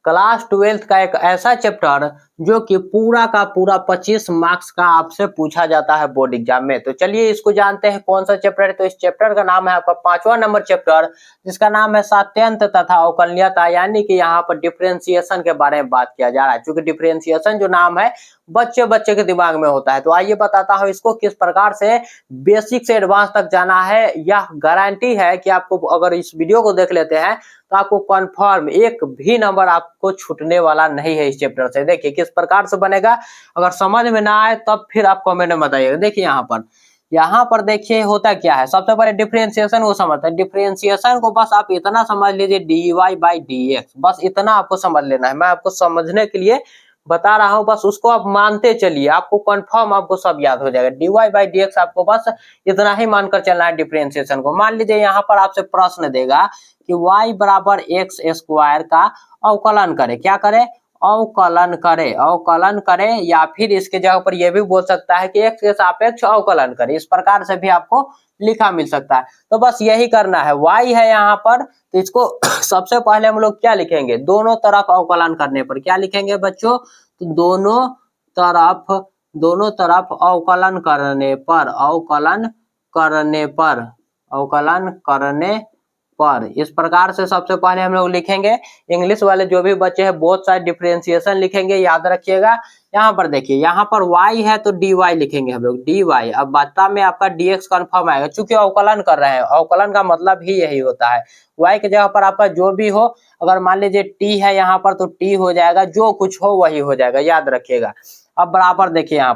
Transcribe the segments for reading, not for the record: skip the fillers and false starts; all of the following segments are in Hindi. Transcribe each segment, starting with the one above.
क्लास 12th का एक ऐसा चैप्टर जो कि पूरा का पूरा 25 मार्क्स का आपसे पूछा जाता है बोर्ड एग्जाम में। तो चलिए इसको जानते हैं कौन सा चैप्टर है। तो इस चैप्टर का नाम है आपका 5वां नंबर चैप्टर, जिसका नाम है सात्यंत तथा अवकलनीयता, यानी कि यहाँ पर डिफरेंशिएशन के बारे में बात किया जा रहा है। क्योंकि डिफरेंशिएशन जो नाम है बच्चे बच्चे के दिमाग में होता है। तो आइए बताता हूँ इसको किस प्रकार से बेसिक से एडवांस तक जाना है। यह गारंटी है कि आपको अगर इस वीडियो को देख लेते हैं तो आपको कंफर्म एक भी नंबर आपको छूटने वाला नहीं है इस चैप्टर से। देखिए किस प्रकार से बनेगा, अगर समझ में ना आए तब फिर आप कमेंट में बताइएगा। देखिए यहाँ पर देखिए होता क्या है। सबसे पहले डिफरेंशिएशन को समझते हैं। डिफरेंशिएशन को बस आप इतना समझ लीजिए dy/dx, बस इतना आपको समझ लेना है। मैं आपको समझने के लिए बता रहा हूँ, बस उसको आप मानते चलिए, आपको कंफर्म आपको सब याद हो जाएगा। dy/dx आपको बस इतना ही मानकर चलना है डिफरेंशिएशन को। मान लीजिए यहाँ पर आपसे प्रश्न देगा कि y बराबर एक्स स्क्वायर का अवकलन करे। क्या करे? अवकलन करे, या फिर इसके जगह पर यह भी बोल सकता है कि एक्स के सापेक्ष अवकलन करे। इस प्रकार से भी आपको लिखा मिल सकता है। तो बस यही करना है। y है यहाँ पर, तो इसको सबसे पहले हम लोग क्या लिखेंगे? दोनों तरफ अवकलन करने पर क्या लिखेंगे बच्चों? तो दोनों तरफ अवकलन करने पर इस प्रकार से सबसे पहले हम लोग लिखेंगे। इंग्लिश वाले जो भी बच्चे हैं बहुत सारे डिफरेंशिएशन लिखेंगे, याद रखिएगा। यहाँ पर देखिए, यहाँ पर y है तो dy लिखेंगे हम लोग, dy। अब बात में आपका dx कंफर्म आएगा, चूंकि अवकलन कर रहे हैं। अवकलन का मतलब ही यही होता है। y की जगह पर आपका जो भी हो, अगर मान लीजिए t है यहाँ पर तो t हो जाएगा, जो कुछ हो वही हो जाएगा, याद रखिएगा। अब बराबर देखिए यहाँ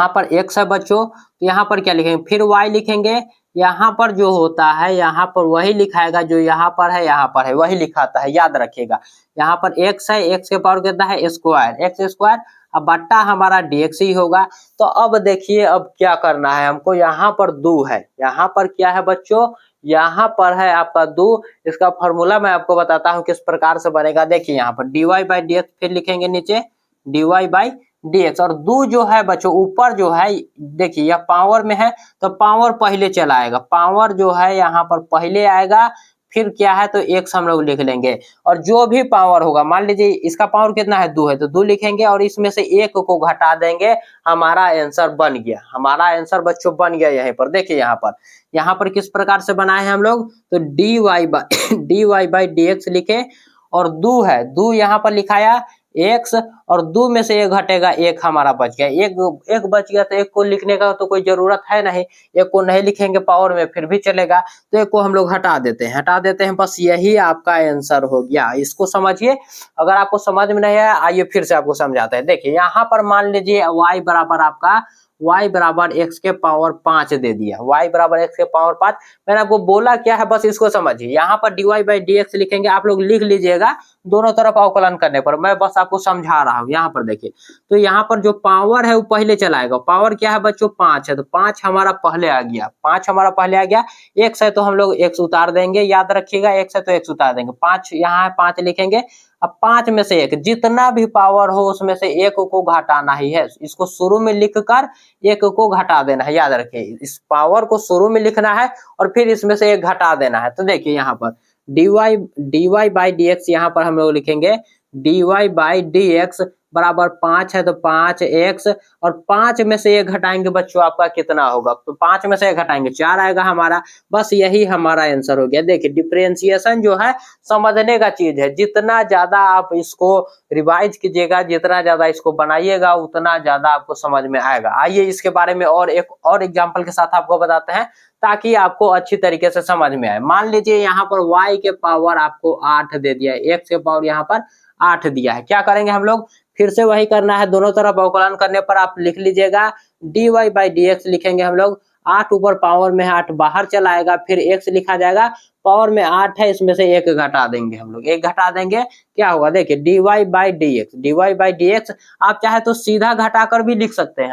पर x है बच्चों, तो यहाँ पर क्या लिखेंगे? फिर y लिखेंगे। यहाँ पर जो होता है यहाँ पर वही लिखाएगा जो यहाँ पर है वही लिखाता है, याद रखिएगा। यहाँ पर x है, x के पावर कितना है? Square, x square. अब बट्टा हमारा dx ही होगा। तो अब देखिए अब क्या करना है हमको। यहाँ पर दो है, यहाँ पर क्या है बच्चों? यहाँ पर है आपका दो। इसका फॉर्मूला मैं आपको बताता हूँ किस प्रकार से बनेगा। देखिए यहाँ पर dy/dx, फिर लिखेंगे नीचे dy/dx। और दो जो है बच्चों ऊपर जो है, देखिए यह पावर में है तो पावर पहले चला आएगा। पावर जो है यहाँ पर पहले आएगा, फिर क्या है तो x हम लोग लिख लेंगे। और जो भी पावर होगा, मान लीजिए इसका पावर कितना है? 2 है तो 2 लिखेंगे, और इसमें से 1 को घटा देंगे। हमारा आंसर बन गया, हमारा आंसर बच्चों बन गया। यहीं पर देखिए यहाँ पर किस प्रकार से बनाए हैं हम लोग। तो dy/dx लिखे, और 2 है, 2 यहाँ पर लिखाया x, और 2 में से 1 घटेगा, 1 हमारा बच गया। एक बच गया तो 1 को लिखने का तो कोई जरूरत है नहीं। 1 को नहीं लिखेंगे पावर में फिर भी चलेगा, तो 1 को हम लोग हटा देते हैं। बस यही आपका आंसर हो गया। इसको समझिए। अगर आपको समझ में नहीं आया, आइए फिर से आपको समझाते हैं। देखिए यहाँ पर मान लीजिए y बराबर x के पावर 5 दे दिया। y बराबर x के पावर 5 मैंने आपको बोला क्या है, बस इसको समझिए। यहाँ पर dy/dx लिखेंगे, आप लोग लिख लीजिएगा दोनों तरफ अवकलन करने पर। मैं बस आपको समझा रहा हूँ। यहाँ पर देखिए, तो यहाँ पर जो पावर है वो पहले चलाएगा। पावर क्या है बच्चों? 5 है, तो 5 हमारा पहले आ गया। x है तो हम लोग x उतार देंगे, याद रखिएगा। x है तो x उतार देंगे। 5 यहाँ है, 5 लिखेंगे। अब 5 में से 1, जितना भी पावर हो उसमें से 1 को घटाना ही है। इसको शुरू में लिखकर 1 को घटा देना है, याद रखिए। इस पावर को शुरू में लिखना है और फिर इसमें से 1 घटा देना है। तो देखिए यहाँ पर dy/dx यहाँ पर हम लोग लिखेंगे dy/dx बराबर 5 है तो 5x, और 5 में से 1 घटाएंगे बच्चों, आपका कितना होगा? तो 5 में से 1 घटाएंगे, 4 आएगा हमारा। बस यही हमारा आंसर हो गया। देखिए डिफरेंशिएशन जो है समझने का चीज है। जितना ज्यादा आप इसको रिवाइज कीजिएगा, जितना ज्यादा इसको बनाइएगा, उतना ज्यादा आपको समझ में आएगा। आइए इसके बारे में और एक और एग्जाम्पल के साथ आपको बताते हैं, ताकि आपको अच्छी तरीके से समझ में आए। मान लीजिए यहाँ पर y के पावर आपको 8 दे दिया है, x के पावर यहाँ पर 8 दिया है। क्या करेंगे हम लोग? फिर से वही करना है। दोनों तरफ अवकलन करने पर आप लिख लीजिएगा dy/dx लिखेंगे हम लोग। 8 ऊपर पावर में है, 8 बाहर चला आएगा, फिर x लिखा जाएगा। पावर में 8 है, इसमें से 1 घटा देंगे हम लोग। 1 घटा देंगे, क्या होगा? देखिए dy/dx आप चाहे तो सीधा घटाकर भी लिख सकते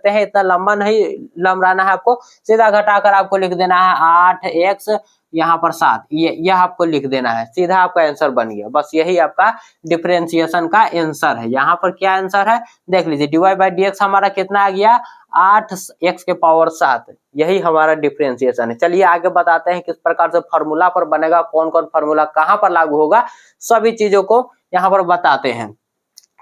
हैं। इतना लंबा नहीं लंबराना है आपको। सीधा घटाकर आपको लिख देना है 8x यहाँ पर 7, यह आपको लिख देना है, सीधा आपका आंसर बन गया। बस यही आपका डिफरेंशिएशन का आंसर है। यहाँ पर क्या आंसर है देख लीजिए, dy/dx हमारा कितना आ गया 8x⁻7, यही हमारा डिफरेंशिएशन है। चलिए आगे बताते हैं किस प्रकार से फॉर्मूला पर बनेगा, कौन कौन फॉर्मूला कहाँ पर लागू होगा, सभी चीजों को यहाँ पर बताते हैं।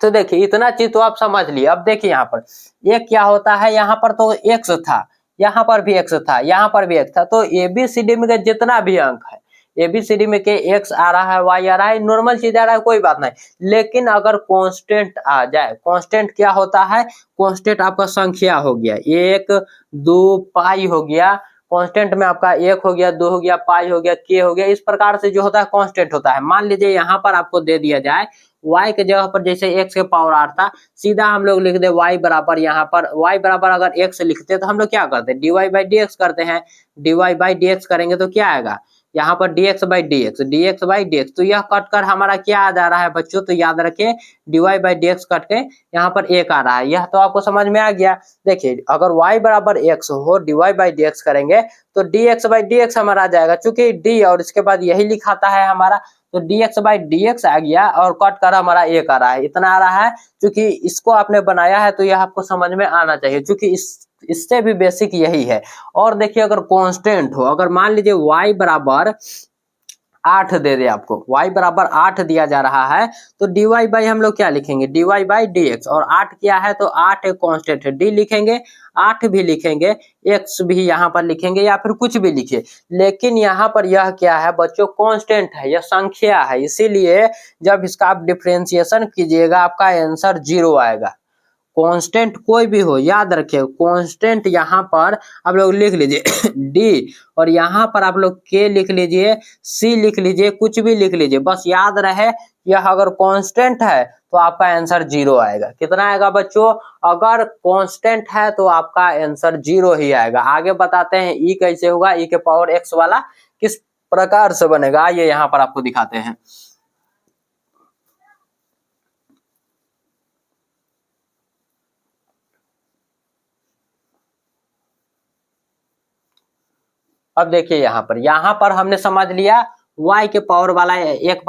तो देखिए इतना चीज तो आप समझ लिए। अब देखिए यहाँ पर एक क्या होता है, यहाँ पर तो x था, यहाँ पर भी x था, यहाँ पर भी x था, तो ABCD में जितना भी अंक है, ABCD में के x आ रहा है, y आ रहा है, नॉर्मल चीज आ रहा है, कोई बात नहीं। लेकिन अगर कांस्टेंट आ जाए, कांस्टेंट क्या होता है, कांस्टेंट आपका संख्या हो गया, 1 2 पाई हो गया, कांस्टेंट में आपका 1 हो गया, 2 हो गया, पाई हो गया, के हो गया, इस प्रकार से जो होता है कांस्टेंट होता है। मान लीजिए यहाँ पर आपको दे दिया जाए y के जगह पर जैसे x के पावर 8 था, सीधा हम लोग लिख दे y बराबर, यहाँ पर y बराबर अगर x लिखते तो हम लोग क्या करते, dy/dx करते हैं। dy/dx करेंगे तो क्या आएगा, यहाँ पर dx/dx, तो यह कट कर हमारा क्या आ जा रहा है बच्चों, तो याद रखिए dy/dx कट के यहाँ पर 1 आ रहा है। यह तो आपको समझ में आ गया। देखिए अगर y बराबर x हो, dy/dx करेंगे तो dx/dx हमारा आ जाएगा, चूंकि d और इसके बाद यही लिखाता है हमारा, तो dx/dx आ गया और कट कर हमारा 1 आ रहा है, इतना आ रहा है। क्योंकि इसको आपने बनाया है तो यह आपको समझ में आना चाहिए, क्योंकि इससे भी बेसिक यही है। और देखिए अगर कांस्टेंट हो, अगर मान लीजिए y बराबर 8 दे दे आपको, y बराबर 8 दिया जा रहा है, तो dy हम लोग क्या लिखेंगे, dy/dx, और 8 क्या है तो 8 एक कांस्टेंट है, d लिखेंगे, 8 भी लिखेंगे, x भी यहाँ पर लिखेंगे, या फिर कुछ भी लिखिए। लेकिन यहाँ पर यह क्या है बच्चों, कांस्टेंट है, यह संख्या है, इसीलिए जब इसका आप डिफरेंशिएशन कीजिएगा आपका आंसर 0 आएगा। कांस्टेंट कोई भी हो, याद रखिए कांस्टेंट यहाँ पर आप लोग लिख लीजिए डी, और यहाँ पर आप लोग के लिख लीजिए, सी लिख लीजिए, कुछ भी लिख लीजिए, बस याद रहे यह अगर कांस्टेंट है तो आपका आंसर 0 आएगा। कितना आएगा बच्चों, अगर कांस्टेंट है तो आपका आंसर 0 ही आएगा। आगे बताते हैं ई कैसे होगा, ई के पावर एक्स वाला किस प्रकार से बनेगा, ये यहाँ पर आपको दिखाते हैं। अब देखिए यहाँ पर हमने समझ लिया y के पावर वाला। एक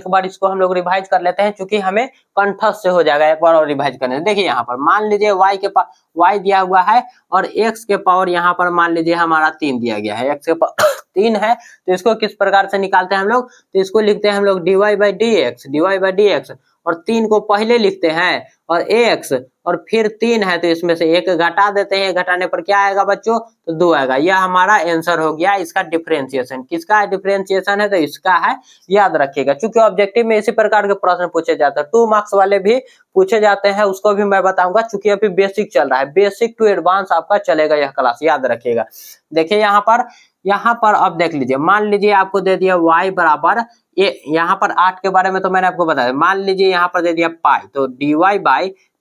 बार इसको हम लोग रिवाइज कर लेते हैं, क्योंकि हमें कंठस्थ से हो जाएगा एक बार और रिवाइज करने। देखिए यहाँ पर मान लीजिए y दिया हुआ है और x के पावर यहाँ पर मान लीजिए हमारा 3 दिया गया है, x के पावर 3 है, तो इसको किस प्रकार से निकालते हैं हम लोग, तो इसको लिखते हैं हम लोग dy/dx, और 3 को पहले लिखते हैं और x, और फिर 3 है तो इसमें से 1 घटा देते हैं, घटाने पर क्या आएगा बच्चों, तो 2 आएगा। यह हमारा आंसर हो गया इसका डिफरेंशिएशन। किसका डिफरेंशिएशन है, तो इसका है, याद रखिएगा। क्योंकि ऑब्जेक्टिव में इसी प्रकार के प्रश्न पूछे जाते हैं, 2 मार्क्स वाले भी पूछे जाते हैं, उसको भी मैं बताऊंगा, क्योंकि अभी बेसिक चल रहा है, बेसिक टू एडवांस आपका चलेगा यह क्लास, याद रखिएगा। देखिए यहाँ पर अब देख लीजिए, मान लीजिए आपको दे दिया y बराबर, ये यहाँ पर 8 के बारे में तो मैंने आपको बताया, मान लीजिए यहाँ पर दे दिया पाई, तो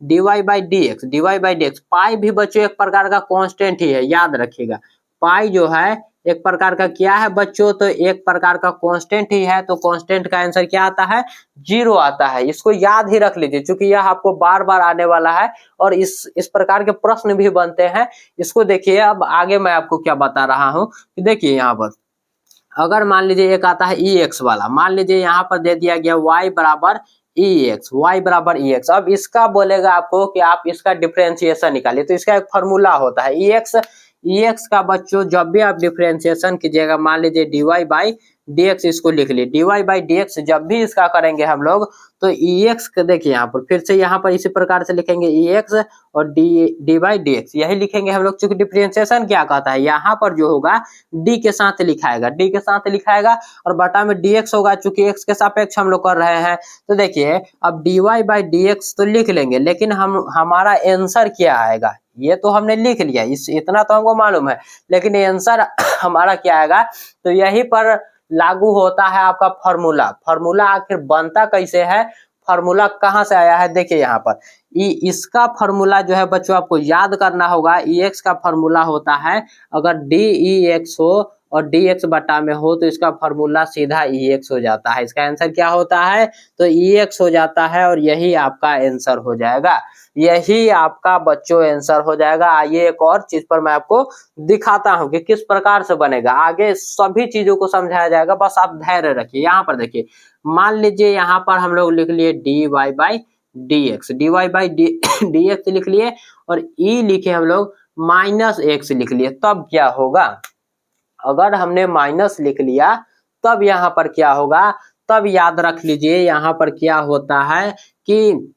dy/dx, पाई भी बच्चों एक प्रकार का कांस्टेंट ही है, याद रखिएगा। पाई जो है एक प्रकार का क्या है बच्चों, तो एक प्रकार का कांस्टेंट ही है, तो कांस्टेंट का आंसर क्या आता है, 0 आता है। इसको याद ही रख लीजिए, क्योंकि यह आपको बार बार आने वाला है और इस प्रकार के प्रश्न भी बनते हैं। इसको देखिए, अब आगे मैं आपको क्या बता रहा हूँ कि देखिए यहाँ पर अगर मान लीजिए एक आता है ex वाला, मान लीजिए यहाँ पर दे दिया गया y बराबर ex, अब इसका बोलेगा आपको कि आप इसका डिफरेंशिएशन निकालिए, तो इसका एक फॉर्मूला होता है ex का बच्चों, जब भी आप डिफरेंशिएशन कीजिएगा, मान लीजिए dy/dx, इसको लिख लिए, dy/dx जब भी इसका करेंगे हम लोग, तो ex के देखिए यहाँ पर फिर से यहाँ पर इसी प्रकार से लिखेंगे ex और dy/dx, यही लिखेंगे हम लोग, चूंकि डिफरेंशिएशन क्या कहता है, यहाँ पर जो होगा d के साथ लिखाएगा, और बटा में dx होगा, चूंकि x के सापेक्ष हम लोग कर रहे हैं। तो देखिए अब dy/dx तो लिख लेंगे, लेकिन हमारा आंसर क्या आएगा, ये तो हमने लिख लिया, इतना तो हमको मालूम है, लेकिन आंसर हमारा क्या आएगा, तो यही पर लागू होता है आपका फॉर्मूला आखिर बनता कैसे है, फॉर्मूला कहाँ से आया है, देखिए यहाँ पर इसका फॉर्मूला जो है बच्चों आपको याद करना होगा। ex का फॉर्मूला होता है, अगर dex हो और डी एक्स बटा में हो तो इसका फॉर्मूला सीधा ई एक्स हो जाता है। इसका आंसर क्या होता है, तो ई एक्स हो जाता है और यही आपका आंसर हो जाएगा। यही आपका बच्चों आंसर हो जाएगा। आइए एक और चीज पर मैं आपको दिखाता हूं कि किस प्रकार से बनेगा। आगे सभी चीजों को समझाया जाएगा, बस आप धैर्य रखिए। यहाँ पर देखिए, मान लीजिए यहाँ पर हम लोग लिख लिए d y by D x, d y by D x लिख लिए और ई लिखे हम लोग माइनस एक्स लिख लिए। तब क्या होगा, अगर हमने माइनस लिख लिया तब यहाँ पर क्या होगा, तब याद रख लीजिए यहाँ पर क्या होता है कि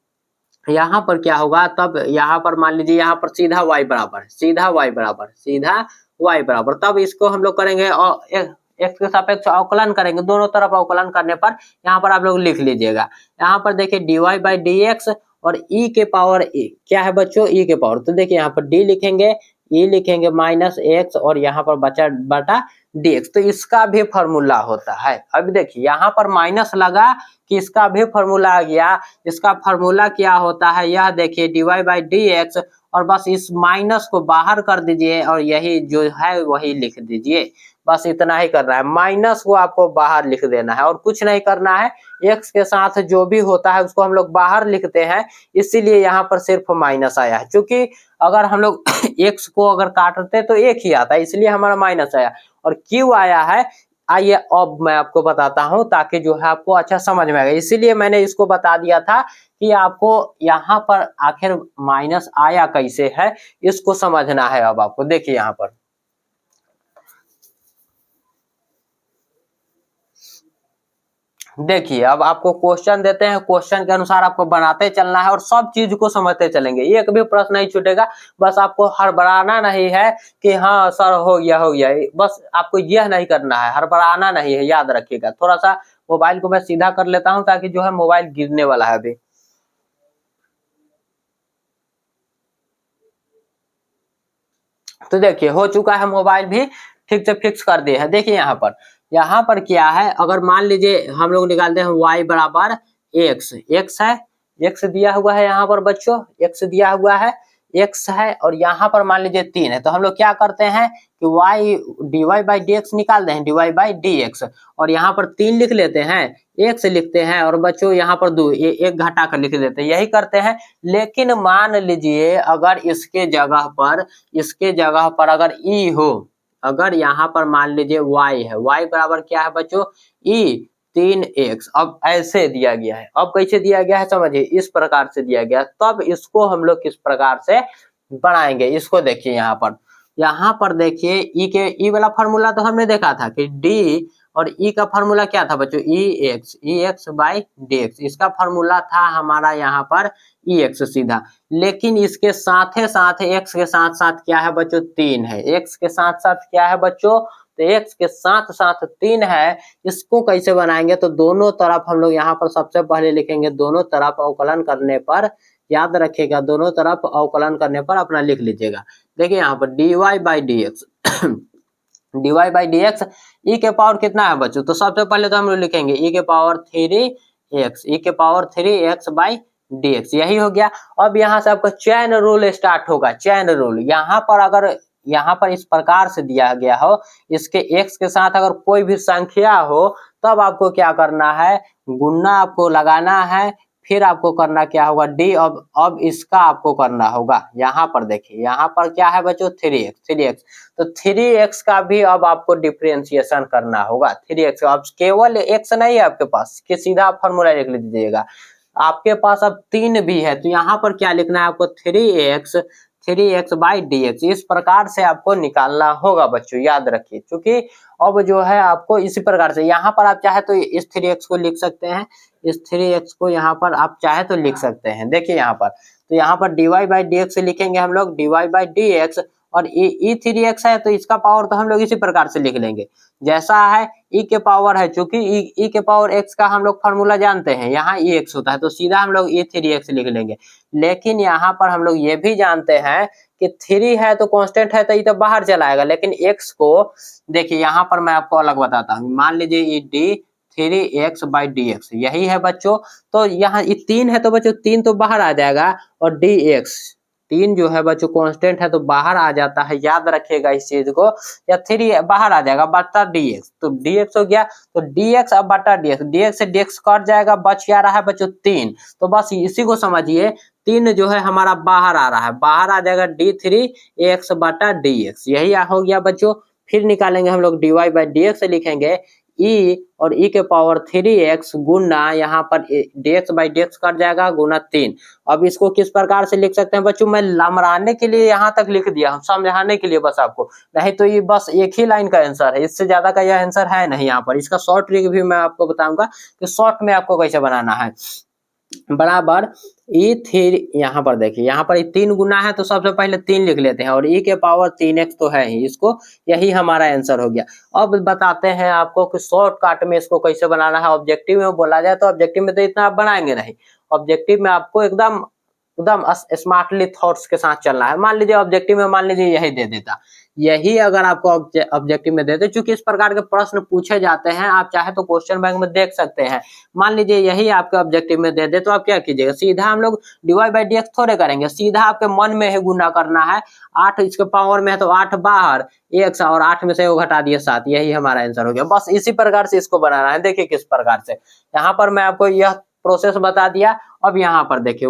यहाँ पर क्या होगा, तब यहाँ पर मान लीजिए यहाँ पर सीधा y बराबर, सीधा y बराबर, सीधा y बराबर, तब इसको हम लोग करेंगे और एक्स के सापेक्ष अवकलन करेंगे। दोनों तरफ अवकलन करने पर यहाँ पर आप लोग लिख लीजिएगा। यहाँ पर देखिए dy बाई डी एक्स और e के पावर क्या है बच्चों, e के पावर, तो देखिए यहाँ पर d लिखेंगे, e लिखेंगे माइनस एक्स और यहाँ पर बचा बटा dx, तो इसका भी फॉर्मूला होता है। अब देखिए यहाँ पर माइनस लगा कि इसका भी फॉर्मूला आ गया। इसका फॉर्मूला क्या होता है, यह देखिए dy बाई डी एक्स और बस इस माइनस को बाहर कर दीजिए और यही जो है वही लिख दीजिए। बस इतना ही करना है, माइनस को आपको बाहर लिख देना है और कुछ नहीं करना है। एक्स के साथ जो भी होता है उसको हम लोग बाहर लिखते हैं, इसीलिए यहाँ पर सिर्फ माइनस आया है। क्योंकि अगर हम लोग एक्स को अगर काटते तो एक ही आता है, इसलिए हमारा माइनस आया। और क्यों आया है, आइए अब मैं आपको बताता हूं ताकि जो है आपको अच्छा समझ में आएगा। इसीलिए मैंने इसको बता दिया था कि आपको यहाँ पर आखिर माइनस आया कैसे है, इसको समझना है। अब आपको देखिए यहाँ पर देखिए, अब आपको क्वेश्चन देते हैं, क्वेश्चन के अनुसार आपको बनाते चलना है और सब चीज को समझते चलेंगे, एक भी प्रश्न नहीं छूटेगा। बस आपको हड़बड़ाना नहीं है कि हाँ सर हो गया, बस आपको यह नहीं करना है, हड़बड़ाना नहीं है, याद रखिएगा। थोड़ा सा मोबाइल को मैं सीधा कर लेता हूं ताकि जो है मोबाइल गिरने वाला है अभी। तो देखिए हो चुका है, मोबाइल भी ठीक से फिक्स कर दिए है। देखिए यहाँ पर क्या है, अगर मान लीजिए हम लोग निकालते हैं y बराबर एक्स, एक्स है, एक्स दिया हुआ है यहाँ पर बच्चों, एक्स दिया हुआ है, एक्स है और यहाँ पर मान लीजिए 3 है, तो हम लोग क्या करते हैं कि y dy by D x निकाल दें, dy बाई डी एक्स और यहाँ पर 3 लिख लेते हैं, एक्स लिखते हैं और बच्चों यहाँ पर 2 एक घटा कर लिख देते हैं, यही करते हैं। लेकिन मान लीजिए अगर इसके जगह पर अगर e हो, अगर यहाँ पर मान लीजिए y है, y बराबर क्या है बच्चों, e 3x, अब ऐसे दिया गया है। अब कैसे दिया गया है समझिए, इस प्रकार से दिया गया, तब इसको हम लोग किस प्रकार से बनाएंगे, इसको देखिए। यहाँ पर देखिए ई वाला फॉर्मूला तो हमने देखा था कि d और ई का फॉर्मूला क्या था बच्चों, ई एक्स बाई डी एक्स, इसका फॉर्मूला था हमारा यहाँ पर ई एक्स सीधा। लेकिन इसके साथ एक्स के साथ साथ क्या है बच्चों, 3 है, एक्स के साथ साथ क्या है बच्चों, तो एक्स के साथ साथ 3 है। इसको कैसे बनाएंगे, तो दोनों तरफ हम लोग यहाँ पर सबसे पहले लिखेंगे, दोनों तरफ अवकलन करने पर, याद रखिएगा दोनों तरफ अवकलन करने पर अपना लिख लीजिएगा। देखिए यहाँ पर dy by D X dy by D X, E के पावर कितना है बच्चों, तो सबसे पहले तो हम लोग लिखेंगे ई के पावर 3x, ई के power 3x by D x, यही हो गया। अब यहाँ से आपका चैन रूल स्टार्ट होगा, चैन रूल। यहाँ पर अगर यहाँ पर इस प्रकार से दिया गया हो, इसके x के साथ अगर कोई भी संख्या हो, तब आपको क्या करना है, गुना आपको लगाना है, फिर आपको करना क्या होगा d, अब इसका आपको करना होगा। यहाँ पर देखिए, यहाँ पर क्या है बच्चों 3x, तो 3x का भी अब आपको डिफरेंशिएशन करना होगा। 3x अब केवल x नहीं है आपके पास कि सीधा आप फॉर्मूला लिख लीजिएगा, आपके पास अब 3 भी है, तो यहाँ पर क्या लिखना है आपको 3x बाई डी एक्स, इस प्रकार से आपको निकालना होगा बच्चों, याद रखिए। क्योंकि अब जो है आपको इसी प्रकार से, यहाँ पर आप चाहे तो इस 3x को लिख सकते हैं, इस 3x को यहाँ पर आप चाहे तो लिख सकते हैं। देखिए यहाँ पर, तो यहाँ पर dy बाई डी एक्स लिखेंगे हम लोग, dy बाई डी एक्स और e 3x है, तो इसका पावर तो हम लोग इसी प्रकार से लिख लेंगे जैसा है e के पावर है। चूंकि e के पावर x का हम लोग फॉर्मूला जानते हैं, यहाँ ex होता है, तो सीधा हम लोग e 3x लिख लेंगे। लेकिन यहाँ पर हम लोग ये भी जानते हैं कि 3 है तो कांस्टेंट है, तो ये तो बाहर चला आएगा। लेकिन x को देखिए, यहाँ पर मैं आपको अलग बताता हूँ, मान लीजिए ये d 3x by D x यही है बच्चों, तो यहाँ ये 3 है तो बच्चों 3 तो बाहर आ जाएगा और dx 3 जो है बच्चों कांस्टेंट है तो बाहर आ जाता है, याद रखिएगा इस चीज को। या 3 बाहर आ जाएगा बटा dx, तो dx हो गया, तो dx अब बटा dx, dx से dx कट जाएगा, बच क्या रहा है बच्चों 3। तो बस इसी को समझिए, 3 जो है हमारा बाहर आ रहा है, बाहर आ जाएगा d3x बटा dx, यही हो गया बच्चों। फिर निकालेंगे हम लोग dy बाई dx लिखेंगे e और e के पावर 3x गुना यहाँ पर dx बाई dx कट जाएगा गुना 3। अब इसको किस प्रकार से लिख सकते हैं बच्चों, मैं लमराने के लिए यहाँ तक लिख दिया हूँ, समझाने के लिए बस आपको, नहीं तो ये बस एक ही लाइन का आंसर है, इससे ज्यादा का यह आंसर है नहीं। यहाँ पर इसका शॉर्ट ट्रिक भी मैं आपको बताऊंगा कि शॉर्ट में आपको कैसे बनाना है। बराबर e3, यहाँ पर देखिए, यहाँ पर 3 गुना है तो सबसे पहले 3 लिख लेते हैं, और e के पावर 3x तो है ही, इसको यही हमारा आंसर हो गया। अब बताते हैं आपको कि शॉर्टकट में इसको कैसे बनाना है। ऑब्जेक्टिव में बोला जाए तो ऑब्जेक्टिव में तो इतना आप बनाएंगे नहीं, ऑब्जेक्टिव में आपको एकदम एकदम स्मार्टली थॉट्स के साथ चलना है। मान लीजिए ऑब्जेक्टिव में मान लीजिए यही दे देता, यही अगर आपको ऑब्जेक्टिव में दे दे, चूंकि इस प्रकार के प्रश्न पूछे जाते हैं, आप चाहे तो क्वेश्चन बैंक में देख सकते हैं। मान लीजिए यही आपके ऑब्जेक्टिव में दे दे तो आप क्या कीजिएगा, सीधा हम लोग डिवाइड बाई dx थोड़े करेंगे, सीधा आपके मन में ही गुना करना है। 8 इसके पावर में है तो 8 बाहर, x और 8 में से वो घटा दिए 7, यही हमारा आंसर हो गया। बस इसी प्रकार से इसको बनाना है। देखिए किस प्रकार से, यहाँ पर मैं आपको यह प्रोसेस बता दिया। अब यहाँ पर देखिए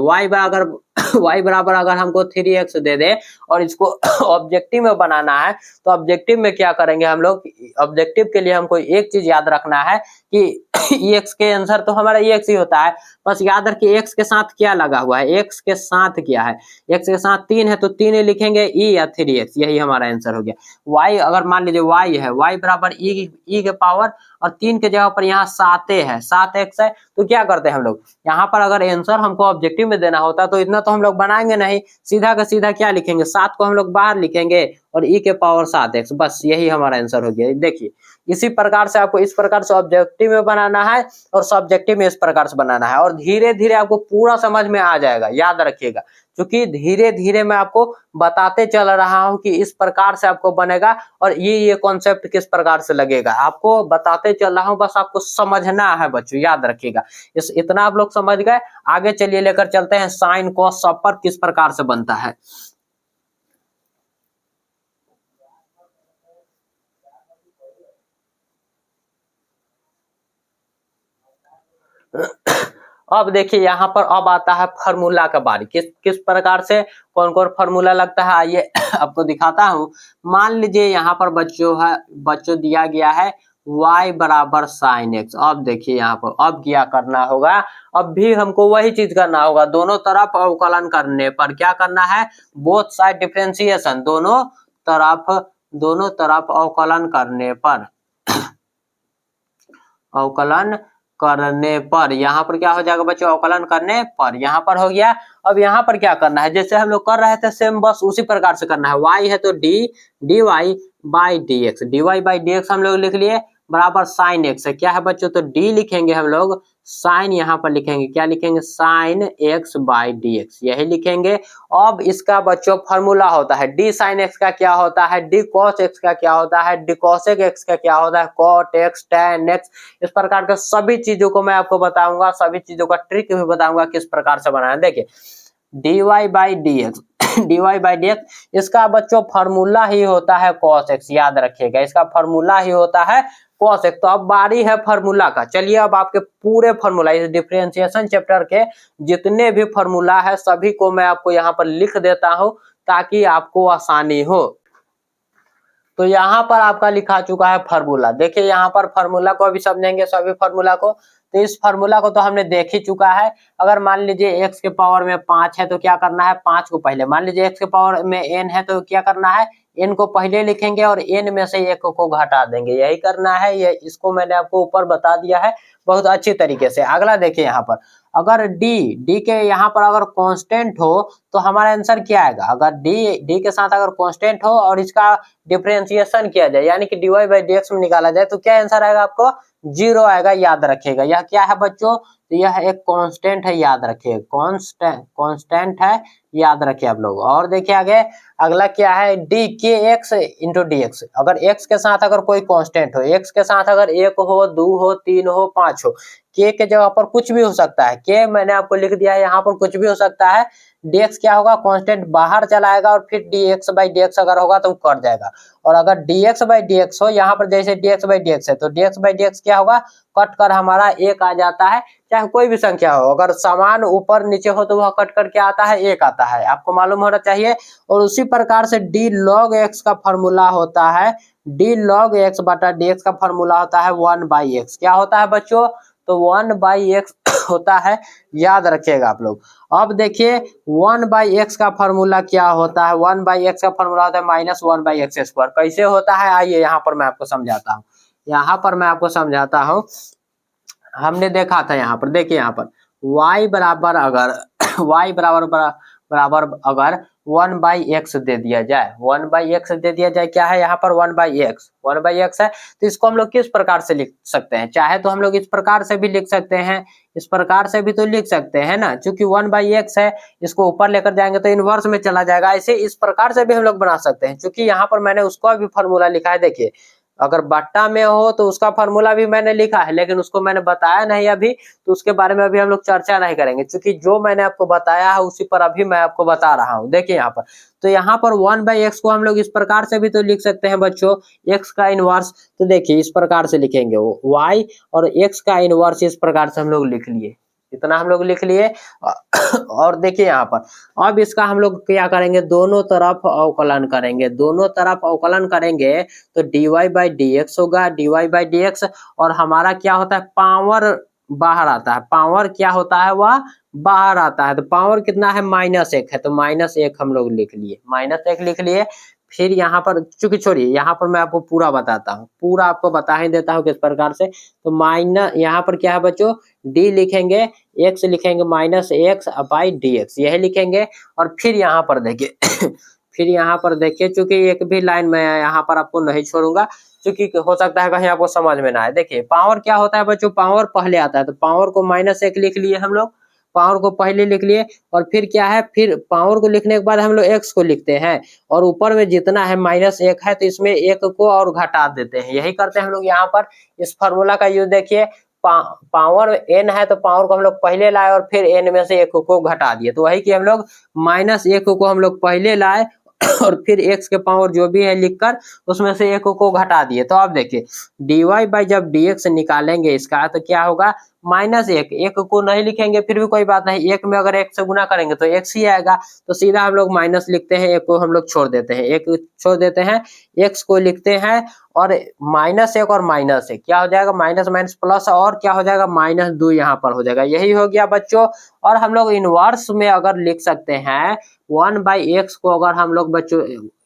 y बराबर अगर हमको 3x दे दे और इसको ऑब्जेक्टिव में बनाना है, तो ऑब्जेक्टिव में क्या करेंगे हम लोग, ऑब्जेक्टिव के लिए हमको एक चीज याद रखना है कि x के आंसर तो हमारा x ही होता है। बस याद रखिए x के साथ क्या लगा हुआ है, x के साथ क्या है, x के साथ 3 है तो 3 ही लिखेंगे, e या 3x, यही हमारा आंसर हो गया। y अगर मान लीजिए y है, y बराबर e के पावर और 3 के जगह पर यहाँ 7 है, 7x है, तो क्या करते हैं हम लोग, यहाँ पर अगर आंसर हमको ऑब्जेक्टिव में देना होता तो इतना तो हम लोग बनाएंगे नहीं, सीधा का सीधा क्या लिखेंगे, 7 को हम लोग बाहर लिखेंगे और e के पावर 7x, बस यही हमारा आंसर हो गया। देखिए इसी प्रकार से आपको इस प्रकार से ऑब्जेक्टिव में बनाना है और सब्जेक्टिव में इस प्रकार से बनाना है, और धीरे धीरे आपको पूरा समझ में आ जाएगा, याद रखिएगा। क्योंकि धीरे धीरे मैं आपको बताते चल रहा हूं कि इस प्रकार से आपको बनेगा और ये कॉन्सेप्ट किस प्रकार से लगेगा, आपको बताते चल रहा हूं, बस आपको समझना है बच्चों, याद रखिएगा। इतना आप लोग समझ गए। आगे चलिए लेकर चलते हैं साइन कॉस सब पर किस प्रकार से बनता है। अब देखिए यहाँ पर अब आता है फार्मूला का बारी, किस प्रकार से कौन कौन फार्मूला लगता है, आइए आपको दिखाता हूँ। मान लीजिए यहाँ पर बच्चों दिया गया है y बराबर साइन x। अब देखिए यहाँ पर अब क्या करना होगा, अब भी हमको वही चीज करना होगा, दोनों तरफ अवकलन करने पर क्या करना है, बोथ साइड डिफरेंशिएशन, दोनों तरफ अवकलन करने पर यहाँ पर क्या हो जाएगा बच्चों, अवकलन करने पर यहाँ पर हो गया। अब यहाँ पर क्या करना है, जैसे हम लोग कर रहे थे सेम बस उसी प्रकार से करना है। y है तो dy बाई dx हम लोग लिख लिए, बराबर साइन x है, क्या है बच्चों, तो d लिखेंगे हम लोग, साइन यहाँ पर लिखेंगे, क्या लिखेंगे, साइन x बाई dx, यही लिखेंगे। अब इसका बच्चों फार्मूला होता है d साइन x का क्या होता है, d cos x का क्या होता है, d cosec x का क्या होता है, cot x tan x, इस प्रकार के सभी चीजों को मैं आपको बताऊंगा, सभी चीजों का ट्रिक भी बताऊंगा किस प्रकार से बनाना है। देखिए dy by dx dy by dx इसका बच्चों फार्मूला ही होता है cos x, याद रखिएगा, इसका फार्मूला ही होता है cos x। तो अब बारी है फार्मूला का, चलिए अब आपके पूरे फार्मूला, इस डिफरेंशिएशन चैप्टर के जितने भी फार्मूला है सभी को मैं आपको यहाँ पर लिख देता हूँ ताकि आपको आसानी हो। तो यहाँ पर आपका लिखा चुका है फार्मूला, देखिए यहाँ पर फार्मूला को अभी समझेंगे सभी फार्मूला को। तो इस फार्मूला को तो हमने देख ही चुका है। अगर मान लीजिए x के पावर में 5 है तो क्या करना है, 5 को पहले, मान लीजिए x के पावर में n है तो क्या करना है, n को पहले लिखेंगे और n में से 1 को घटा देंगे, यही करना है। ये इसको मैंने आपको ऊपर बता दिया है बहुत अच्छी तरीके से। अगला देखिए यहाँ पर अगर d के यहाँ पर अगर कांस्टेंट हो तो हमारा आंसर क्या आएगा, अगर d के साथ अगर कांस्टेंट हो और इसका डिफरेंशिएशन किया जाए यानी कि dy बाई dx में निकाला जाए तो क्या आंसर आएगा, आपको 0 आएगा, याद रखिएगा। यह क्या है बच्चों, तो यह एक कांस्टेंट है, याद रखिए, कांस्टेंट है, याद रखिए आप लोग। और देखिए आगे अगला क्या है डी के एक्स इंटू डी एक्स। अगर एक्स के साथ अगर कोई कांस्टेंट हो, एक्स के साथ अगर 1 हो 2 हो 3 हो 5 हो, के जगह पर कुछ भी हो सकता है, के मैंने आपको लिख दिया है यहाँ पर कुछ भी हो सकता है। dx क्या होगा कांस्टेंट बाहर चला आएगा और फिर dx बाई dx अगर होगा तो कट जाएगा। और अगर dx बाई dx हो, यहाँ पर जैसे dx बाई dx है तो dx बाई dx क्या होगा कट कर हमारा 1 आ जाता है, चाहे कोई भी संख्या हो, अगर समान ऊपर नीचे हो तो वह कट कर क्या आता है 1 आता है, आपको मालूम होना चाहिए। और उसी प्रकार से d log x का फॉर्मूला होता है, d log x बटा dx का फॉर्मूला होता है 1/x। क्या होता है बच्चों तो 1/x होता है, याद रखिएगा आप लोग। अब देखिए 1/x का फॉर्मूला क्या होता है, 1/x का फॉर्मूला होता है -1/x²। कैसे होता है आइए यहाँ पर मैं आपको समझाता हूँ, यहाँ पर मैं आपको समझाता हूँ। हमने देखा था यहाँ पर, देखिए यहाँ पर y बराबर अगर y बराबर अगर 1/x दे दिया जाए, 1/x दे दिया जाए, क्या है यहाँ पर 1/x है, तो इसको हम लोग किस प्रकार से लिख सकते हैं, चाहे तो हम लोग इस प्रकार से भी लिख सकते हैं, इस प्रकार से भी तो लिख सकते हैं ना, क्योंकि 1/x है, इसको ऊपर लेकर जाएंगे तो इनवर्स में चला जाएगा। ऐसे इस प्रकार से भी हम लोग बना सकते हैं, क्योंकि यहाँ पर मैंने उसका भी फॉर्मूला लिखा है। देखिए अगर बट्टा में हो तो उसका फॉर्मूला भी मैंने लिखा है, लेकिन उसको मैंने बताया नहीं अभी, तो उसके बारे में अभी हम लोग चर्चा नहीं करेंगे, क्योंकि जो मैंने आपको बताया है उसी पर अभी मैं आपको बता रहा हूँ। देखिए यहाँ पर तो यहाँ पर 1/x को हम लोग इस प्रकार से भी तो लिख सकते हैं बच्चों, x का इनवर्स, तो देखिए इस प्रकार से लिखेंगे वो y और x का इनवर्स इस प्रकार से हम लोग लिख लिए, इतना हम लोग लिख लिए। और देखिए यहाँ पर अब इसका हम लोग क्या करेंगे, दोनों तरफ अवकलन करेंगे, दोनों तरफ अवकलन करेंगे तो dy/dx होगा, dy/dx। और हमारा क्या होता है पावर बाहर आता है, पावर क्या होता है वह बाहर आता है, तो पावर कितना है -1 है, तो -1 हम लोग लिख लिए, -1 लिख लिए। फिर यहाँ पर चूंकि छोड़िए, यहाँ पर मैं आपको पूरा बताता हूँ, पूरा आपको बता ही देता हूँ किस प्रकार से। तो माइनस यहाँ पर क्या है बच्चों d लिखेंगे, x लिखेंगे -x/dx यही लिखेंगे। और फिर यहाँ पर देखिए फिर यहाँ पर देखिए, चूंकि एक भी लाइन मैं यहाँ पर आपको नहीं छोड़ूंगा, क्योंकि हो सकता है कहीं आपको समझ में ना आए। देखिए पावर क्या होता है बच्चों, पावर पहले आता है, तो पावर को -1 लिख लिए हम लोग, पावर को पहले लिख लिए। और फिर क्या है, फिर पावर को लिखने के बाद हम लोग x को लिखते हैं, और ऊपर में जितना है -1 है तो इसमें 1 को और घटा देते हैं, यही करते हैं हम लोग यहाँ पर। इस फार्मूला का यूज देखिए, पावर n है तो पावर को हम लोग पहले लाए और फिर n में से 1 को घटा दिए, तो वही कि हम लोग -1 को हम लोग पहले लाए और फिर x के पावर जो भी है लिखकर उसमें से 1 को घटा दिए। तो अब देखिए dy जब dx निकालेंगे इसका तो क्या होगा -1, 1 को नहीं लिखेंगे फिर भी कोई बात नहीं, 1 में अगर 1 से गुना करेंगे तो x ही आएगा, तो सीधा हम लोग माइनस लिखते हैं, 1 को हम लोग छोड़ देते हैं, 1 छोड़ देते हैं, x को लिखते हैं। और -1 और -1 क्या हो जाएगा, माइनस माइनस प्लस, और क्या हो जाएगा -2 यहाँ पर हो जाएगा, यही हो गया बच्चों। और हम लोग इनवर्स में अगर लिख सकते हैं 1/x को, अगर हम लोग बच्चों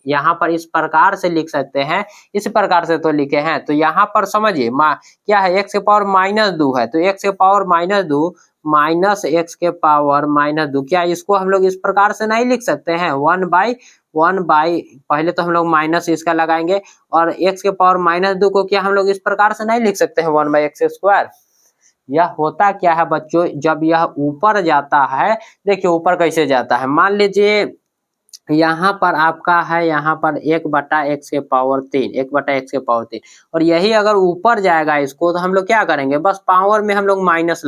यहाँ पर इस प्रकार से लिख सकते हैं, इस प्रकार से तो लिखे हैं, तो यहाँ पर समझिए क्या है x के पावर -2 है, तो x के पावर -2 -x के पावर -2, क्या इसको हम लोग इस प्रकार से नहीं लिख सकते हैं 1/1 पहले तो हम लोग माइनस इसका लगाएंगे, और x के पावर -2 को क्या हम लोग इस प्रकार से नहीं लिख सकते हैं 1/x²। यह होता क्या है बच्चों, जब यह ऊपर जाता है, देखिए ऊपर कैसे जाता है, मान लीजिए यहाँ पर आपका है, यहाँ पर 1/x के पावर 3, 1/x के पावर 3, और यही अगर ऊपर जाएगा इसको तो हम लोग क्या करेंगे, बस पावर में हम लोग माइनस,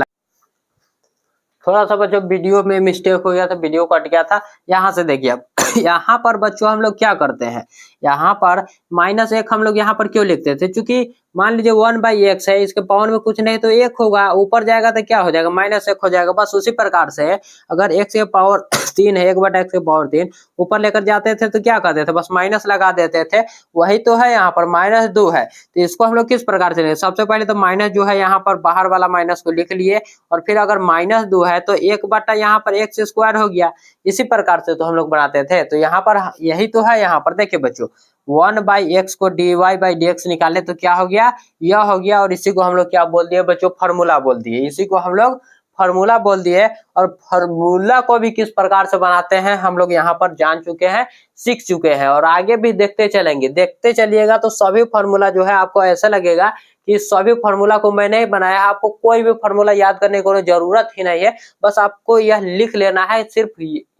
थोड़ा सा बच्चों वीडियो में मिस्टेक हो गया था, वीडियो कट गया था, यहाँ से देखिए अब यहाँ पर बच्चों हम लोग क्या करते हैं, यहाँ पर -1 हम लोग यहाँ पर क्यों लिखते थे, क्योंकि मान लीजिए 1/x है, इसके पावर में कुछ नहीं तो 1 होगा, ऊपर जाएगा तो क्या हो जाएगा -1 हो जाएगा। बस उसी प्रकार से अगर x के पावर 3 है, 1/x के पावर 3 ऊपर लेकर जाते थे तो क्या करते थे, बस माइनस लगा देते थे, वही तो है यहाँ पर -2 है, तो इसको हम लोग किस प्रकार से लेंगे, सबसे पहले तो माइनस जो है यहाँ पर बाहर वाला माइनस को लिख लिए, और फिर अगर -2 है तो 1 यहाँ पर x² हो गया, इसी प्रकार से तो हम लोग बनाते थे। तो यहाँ पर यही तो है, यहाँ पर देखिए बच्चों 1/x को dy/dx निकाले तो क्या हो गया, यह हो गया, और इसी को हम लोग क्या बोल दिए बच्चों, फार्मूला बोल दिए, इसी को हम लोग फार्मूला बोल दिए, और फार्मूला को भी किस प्रकार से बनाते हैं हम लोग यहाँ पर जान चुके हैं, सीख चुके हैं, और आगे भी देखते चलेंगे। देखते चलिएगा तो सभी फार्मूला जो है आपको ऐसा लगेगा कि सभी फार्मूला को मैंने ही बनाया है। आपको कोई भी फार्मूला याद करने की जरूरत ही नहीं है, बस आपको यह लिख लेना है सिर्फ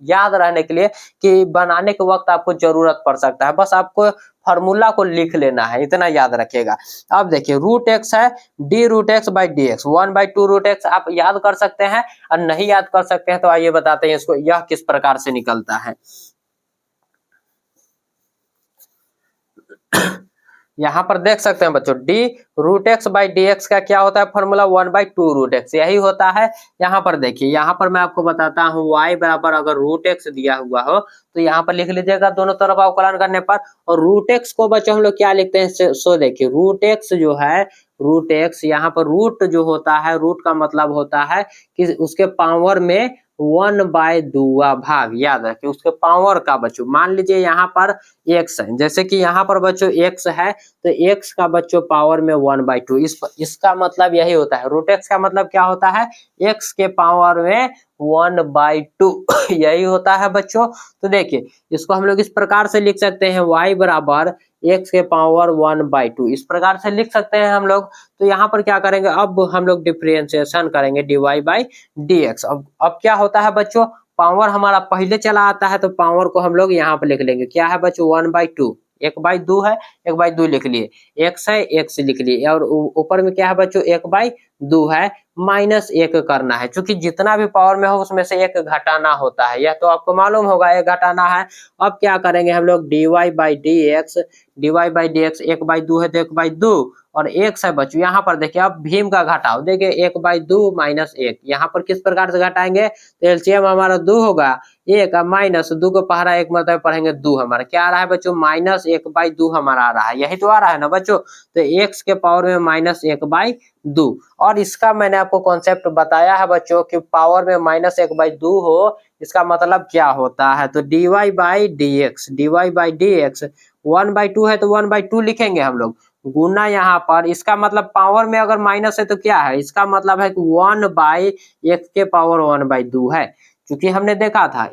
याद रहने के लिए कि बनाने के वक्त आपको जरूरत पड़ सकता है। बस आपको फार्मूला को लिख लेना है, इतना याद रखिएगा। अब देखिए रूट एक्स है d root x by D x, 1/2 root x आप याद कर सकते हैं, और नहीं याद कर सकते हैं तो आइए बताते हैं इसको यह किस प्रकार से निकलता है। यहाँ पर देख सकते हैं बच्चों, d root x by D x का क्या होता है फॉर्मूला, 1/2 रूट एक्स, यही होता है। यहाँ पर देखिए, यहाँ पर मैं आपको बताता हूँ, y बराबर अगर रूट एक्स दिया हुआ हो तो यहाँ पर लिख लीजिएगा दोनों तरफ अवकलन करने पर। और रूट एक्स को बच्चों हम लोग क्या लिखते हैं, सो देखिए रूट एक्स जो है, रूट एक्स यहाँ पर रूट जो होता है, रूट का मतलब होता है कि उसके पावर में 1/2 भाग, याद रखिए उसके पावर का। बच्चों मान लीजिए यहाँ पर x है, जैसे कि यहाँ पर बच्चों x है तो x का बच्चों पावर में 1/2, इसका मतलब यही होता है। रूट एक्स का मतलब क्या होता है, x के पावर में 1/2 यही होता है बच्चों। तो देखिए इसको हम लोग इस प्रकार से लिख सकते हैं, y बराबर x के पावर 1/2, इस प्रकार से लिख सकते हैं हम लोग। तो यहाँ पर क्या करेंगे, अब हम लोग डिफरेंशिएशन करेंगे dy/dx। अब क्या होता है बच्चों, पावर हमारा पहले चला आता है तो पावर को हम लोग यहाँ पर लिख लेंगे, क्या है बच्चों 1/2, 1/2 है, 1/2 लिख लिए, x है x लिख लिए, और ऊपर में क्या है बच्चों 1/2 है, -1 करना है, क्योंकि जितना भी पावर में हो उसमें से एक घटाना होता है, यह तो आपको मालूम होगा, एक घटाना है। अब क्या करेंगे हम लोग, dy/dx, dy/dx 1/2 है तो 1/2, और x है बच्चों, यहाँ पर देखिए अब भीम का घटाओ, देखिए 1/2 -1, यहाँ पर किस प्रकार से घटाएंगे, तो एलसीएम हमारा 2 होगा, 1 -2 को पहाड़ा 1 मतलब पढ़ेंगे 2, हमारा क्या आ रहा है बच्चों, -1/2 हमारा आ रहा है, यही तो आ रहा है ना बच्चों। तो x के पावर में -1/2, और इसका मैंने आपको कॉन्सेप्ट बताया है बच्चों कि पावर में -1/2 हो, इसका मतलब क्या होता है, तो dy/dx, dy/dx 1/2 है तो 1/2 लिखेंगे हम लोग, गुना यहाँ पर, इसका मतलब पावर में अगर माइनस है तो क्या है, इसका मतलब है कि 1/x के पावर 1/2 है, क्योंकि हमने देखा था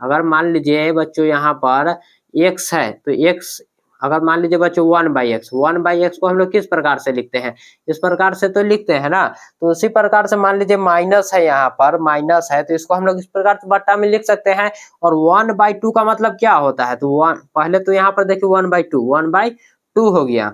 अगर मान लीजिए बच्चों यहाँ पर x है तो x, अगर मान लीजिए बच्चों 1/x को हम लोग किस प्रकार से लिखते हैं, इस प्रकार से तो लिखते हैं ना। तो उसी प्रकार से मान लीजिए माइनस है, यहाँ पर माइनस है तो इसको हम लोग इस प्रकार से बट्टा में लिख सकते हैं। और 1/2 का मतलब क्या होता है, तो 1 पहले तो यहाँ पर देखिए 1/2 हो गया,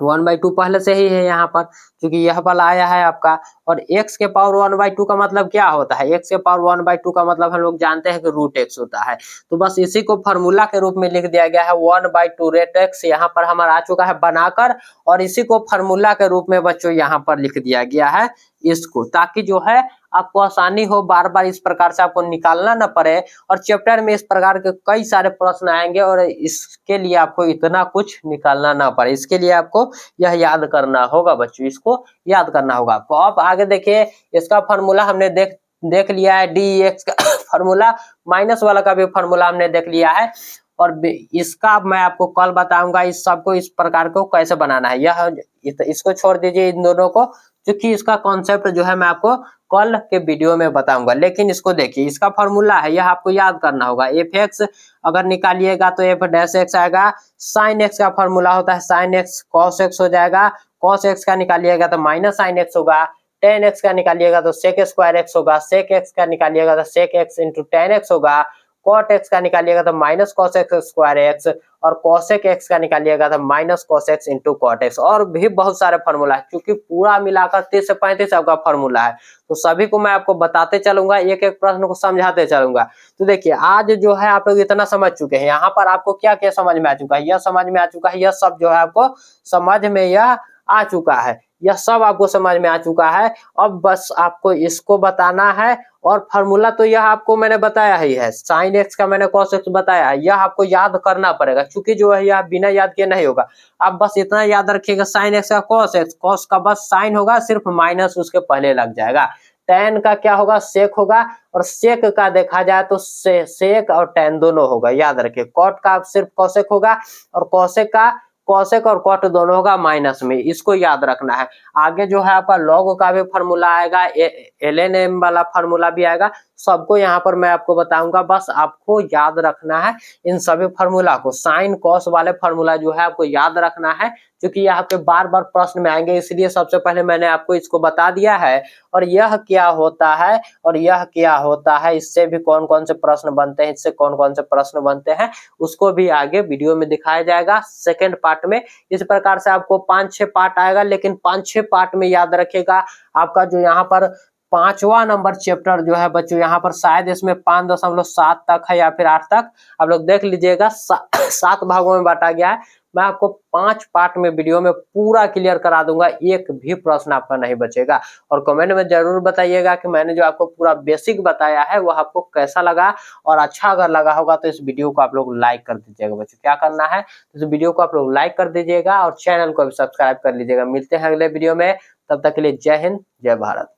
1/2 पहले से ही है यहाँ पर, क्योंकि यह वाला आया है आपका। और x के पावर 1/2 का मतलब क्या होता है, x के पावर 1/2 का मतलब हम लोग जानते हैं कि रूट x होता है। तो बस इसी को फार्मूला के रूप में लिख दिया गया है, 1/2 रूट x यहाँ पर हमारा आ चुका है बनाकर, और इसी को फार्मूला के रूप में बच्चों यहाँ पर लिख दिया गया है इसको, ताकि जो है आपको आसानी हो, बार बार इस प्रकार से आपको निकालना न पड़े। और चैप्टर में इस प्रकार के कई सारे प्रश्न आएंगे और इसके लिए आपको इतना कुछ निकालना ना पड़े, इसके लिए आपको यह याद करना होगा बच्चों, इसको याद करना होगा आपको। अब आगे देखिए, इसका फार्मूला हमने देख लिया है, dx का फार्मूला, माइनस वाला का भी फार्मूला हमने देख लिया है, और इसका मैं आपको कल बताऊंगा इस सबको इस प्रकार को कैसे बनाना है। यह इसको छोड़ दीजिए इन दोनों को, क्योंकि इसका कॉन्सेप्ट जो है मैं आपको कल के वीडियो में बताऊंगा। लेकिन इसको देखिए, इसका फार्मूला है, यह आपको याद करना होगा। f(x) अगर निकालिएगा तो f' आएगा, sin x का फार्मूला होता है sin x cos x हो जाएगा, cos x का निकालिएगा तो -sin x होगा, tan x का निकालिएगा तो sec² x होगा, sec x का निकालिएगा तो sec x into tan x होगा, cot x का निकालिएगा तो -cos x²x, और cosec x का निकालिएगा तो -cos x into cot x, और भी बहुत सारे फार्मूला है, क्योंकि पूरा मिलाकर 30 से 35 आपका फार्मूला है। तो सभी को मैं आपको बताते चलूंगा, एक एक प्रश्न को समझाते चलूंगा। तो देखिए आज जो है आप लोग इतना समझ चुके हैं, यहाँ पर आपको क्या क्या समझ में आ चुका है, यह समझ में आ चुका है, यह सब जो है आपको समझ में यह आ चुका है, यह सब आपको समझ में आ चुका है। अब बस आपको इसको बताना है, और फार्मूला तो यह आपको मैंने बताया ही है, sin x का मैंने cos x बताया है, यह आपको याद करना पड़ेगा, क्योंकि जो है यह बिना याद किए नहीं होगा। आप बस इतना याद रखिएगा, sin x का cos x, cos का बस sin होगा, सिर्फ माइनस उसके पहले लग जाएगा, tan का क्या होगा, sec होगा, और sec का देखा जाए तो sec और tan दोनों होगा, याद रखिए। cot का सिर्फ cosec होगा, और cosec का कॉसेक और कॉट दोनों होगा माइनस में, इसको याद रखना है। आगे जो है आपका लॉग का भी फार्मूला आएगा, LN वाला फार्मूला भी आएगा, सबको यहाँ पर मैं आपको बताऊंगा। बस आपको याद रखना है इन सभी फार्मूला को, साइन कॉस वाले फार्मूला जो है आपको याद रखना है, क्योंकि यहाँ पे बार बार प्रश्न में आएंगे, इसलिए सबसे पहले मैंने आपको इसको बता दिया है। और यह क्या होता है और यह क्या होता है, इससे भी कौन कौन से प्रश्न बनते हैं, इससे कौन कौन से प्रश्न बनते हैं, उसको भी आगे वीडियो में दिखाया जाएगा सेकंड पार्ट में। इस प्रकार से आपको 5-6 पार्ट आएगा, लेकिन 5-6 पार्ट में याद रखिएगा आपका जो यहाँ पर 5वां नंबर चैप्टर जो है बच्चों, यहाँ पर शायद इसमें 5.7 तक है या फिर 8 तक, आप लोग देख लीजिएगा। 7 भागों में बांटा गया है। मैं आपको 5 पार्ट में वीडियो में पूरा क्लियर करा दूंगा, एक भी प्रश्न आपका नहीं बचेगा। और कमेंट में जरूर बताइएगा कि मैंने जो आपको पूरा बेसिक बताया है वो आपको कैसा लगा, और अच्छा अगर लगा होगा तो इस वीडियो को आप लोग लाइक कर दीजिएगा। बच्चों क्या करना है, इस वीडियो को आप लोग लाइक कर दीजिएगा और चैनल को भी सब्सक्राइब कर लीजिएगा। मिलते हैं अगले वीडियो में, तब तक के लिए जय हिंद, जय भारत।